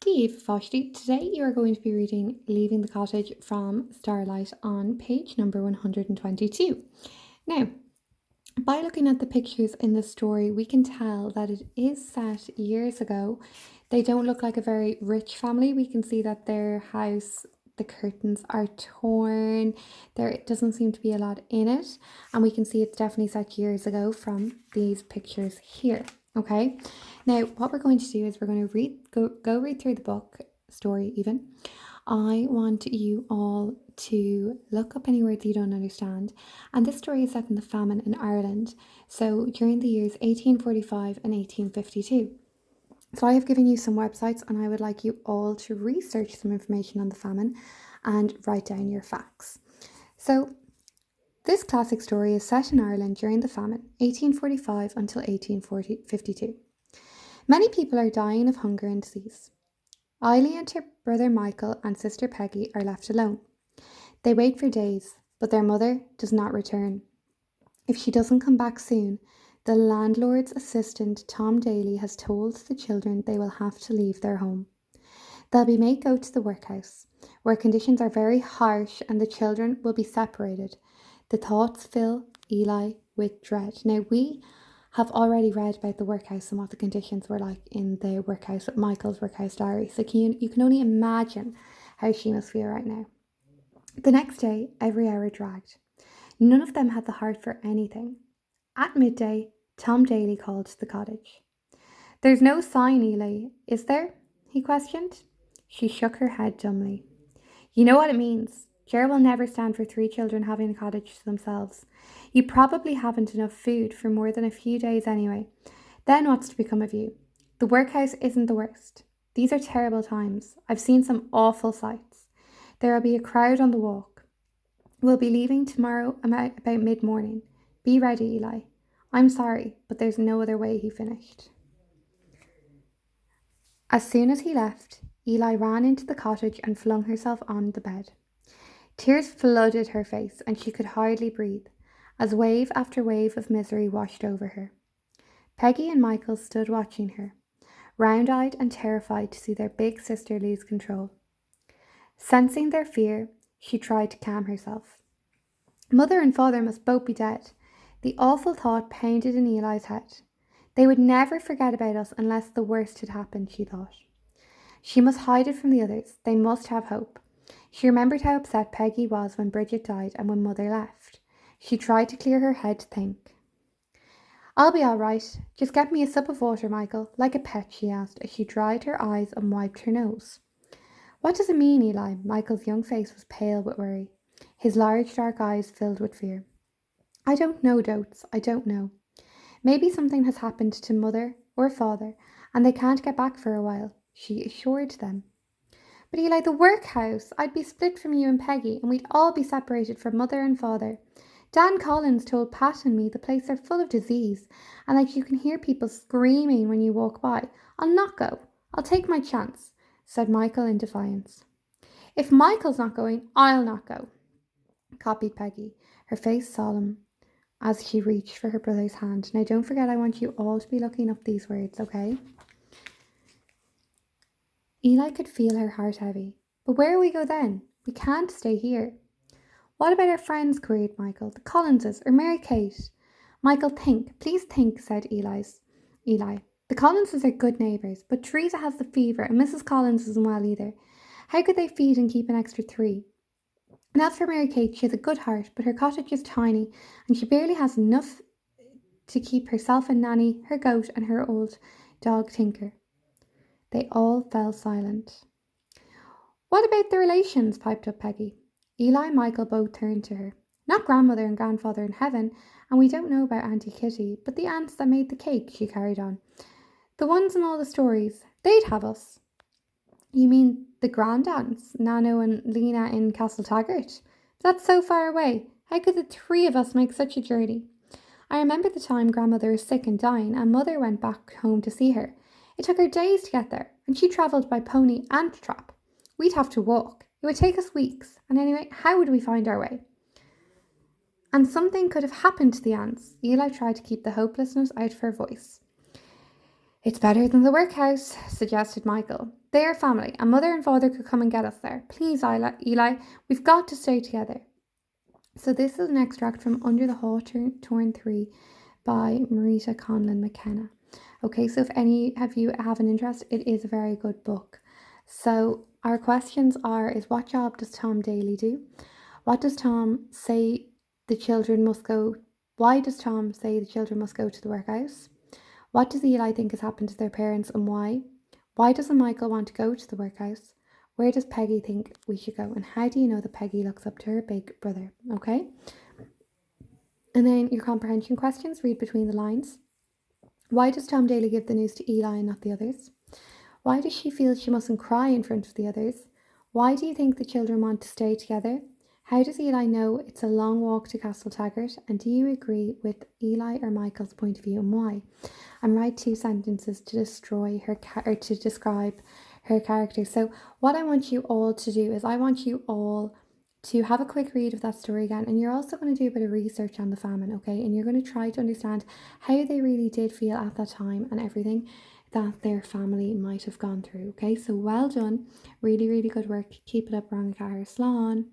Steve Foshty. Today you are going to be reading Leaving the Cottage from Starlight on page number 122. Now, by looking at the pictures in the story, we can tell that it is set years ago. They don't look like a very rich family. We can see that their house, the curtains are torn. There doesn't seem to be a lot in it. And we can see it's definitely set years ago from these pictures here. Okay, now what we're going to do is we're going to go read through the book, story even. I want you all to look up any words you don't understand. And this story is set in the famine in Ireland, so during the years 1845 and 1852. So I have given you some websites and I would like you all to research some information on the famine and write down your facts. So this classic story is set in Ireland during the famine, 1845 until 1852. Many people are dying of hunger and disease. Eily and her brother Michael and sister Peggy are left alone. They wait for days, but their mother does not return. If she doesn't come back soon, the landlord's assistant Tom Daly has told the children they will have to leave their home. They'll be made go to the workhouse, where conditions are very harsh and the children will be separated. The thoughts fill Eli with dread. Now, we have already read about the workhouse and what the conditions were like in the workhouse, Michael's workhouse diary. So you can only imagine how she must feel right now. The next day, every hour dragged. None of them had the heart for anything. At midday, Tom Daly called to the cottage. "There's no sign, Eli, is there?" he questioned. She shook her head dumbly. "You know what it means. Ger will never stand for 3 children having a cottage to themselves. You probably haven't enough food for more than a few days anyway. Then what's to become of you? The workhouse isn't the worst. These are terrible times. I've seen some awful sights. There'll be a crowd on the walk. We'll be leaving tomorrow about mid-morning. Be ready, Eli. I'm sorry, but there's no other way," he finished. As soon as he left, Eli ran into the cottage and flung herself on the bed. Tears flooded her face and she could hardly breathe, as wave after wave of misery washed over her. Peggy and Michael stood watching her, round-eyed and terrified to see their big sister lose control. Sensing their fear, she tried to calm herself. Mother and father must both be dead. The awful thought pounded in Eli's head. They would never forget about us unless the worst had happened, she thought. She must hide it from the others. They must have hope. She remembered how upset Peggy was when Bridget died and when Mother left. She tried to clear her head to think. "I'll be all right. Just get me a sup of water, Michael, like a pet," she asked as she dried her eyes and wiped her nose. "What does it mean, Eli?" Michael's young face was pale with worry. His large dark eyes filled with fear. "I don't know, Dotes. I don't know. Maybe something has happened to Mother or Father and they can't get back for a while," she assured them. "But Eli, the workhouse! I'd be split from you and Peggy and we'd all be separated from Mother and Father. Dan Collins told Pat and me the place are full of disease and that you can hear people screaming when you walk by. I'll not go. I'll take my chance," said Michael in defiance. "If Michael's not going, I'll not go," copied Peggy, her face solemn as she reached for her brother's hand. Now don't forget, I want you all to be looking up these words, okay? Eli could feel her heart heavy. "But where will we go then? We can't stay here." "What about our friends?" queried Michael. "The Collinses or Mary Kate?" "Michael, think. Please think," said Eli. "The Collinses are good neighbours, but Teresa has the fever and Mrs. Collins isn't well either. How could they feed and keep an extra 3? And as for Mary Kate, she has a good heart, but her cottage is tiny and she barely has enough to keep herself and Nanny, her goat, and her old dog Tinker." They all fell silent. "What about the relations?" piped up Peggy. Eli and Michael both turned to her. "Not grandmother and grandfather in heaven, and we don't know about Auntie Kitty, but the aunts that made the cake," she carried on. "The ones in all the stories, they'd have us." "You mean the grand aunts, Nano and Lena in Castle Taggart? That's so far away. How could the 3 of us make such a journey? I remember the time grandmother was sick and dying and mother went back home to see her. It took her days to get there, and she travelled by pony and trap. We'd have to walk. It would take us weeks, and anyway, how would we find our way? And something could have happened to the aunts." Eli tried to keep the hopelessness out of her voice. It's better than the workhouse, suggested Michael. They're family, and mother and father could come and get us there. Please, Eli, we've got to stay together. So this is an extract from Under the Hawthorn 3 by Marita Conlon McKenna. Okay, so if any of you have an interest, it is a very good book. So our questions is what job does Tom Daly do? What does Tom say the children must go? Why does Tom say the children must go to the workhouse? What does Eli think has happened to their parents and why? Why doesn't Michael want to go to the workhouse? Where does Peggy think we should go? And how do you know that Peggy looks up to her big brother? Okay. And then your comprehension questions, read between the lines. Why does Tom Daly give the news to Eli and not the others? Why does she feel she mustn't cry in front of the others? Why do you think the children want to stay together? How does Eli know it's a long walk to Castle Taggart? And do you agree with Eli or Michael's point of view and why? And write 2 sentences to describe her character. So what I want you all to do is I want you all to have a quick read of that story again, and you're also going to do a bit of research on the famine, okay? And you're going to try to understand how they really did feel at that time and everything that their family might have gone through, okay? So well done, really, really good work. Keep it up, Ranga Slán.